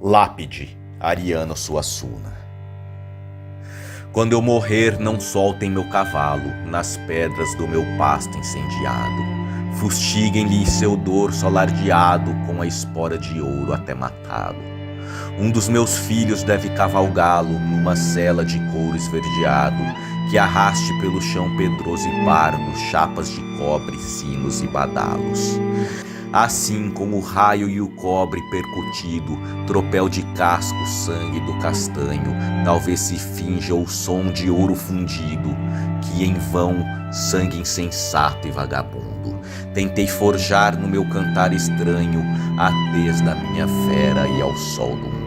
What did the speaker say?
Lápide, Ariano Suassuna. Quando eu morrer, não soltem meu cavalo nas pedras do meu pasto incendiado. Fustiguem-lhe seu dorso alardeado com a espora de ouro até matá-lo. Um dos meus filhos deve cavalgá-lo numa sela de couro esverdeado, que arraste pelo chão pedroso e pardo chapas de cobre, sinos e badalos. Assim como o raio e o cobre percutido, tropel de casco, sangue do castanho, talvez se finja o som de ouro fundido, que em vão sangue insensato e vagabundo. Tentei forjar no meu cantar estranho a tez da minha fera e ao sol do mundo.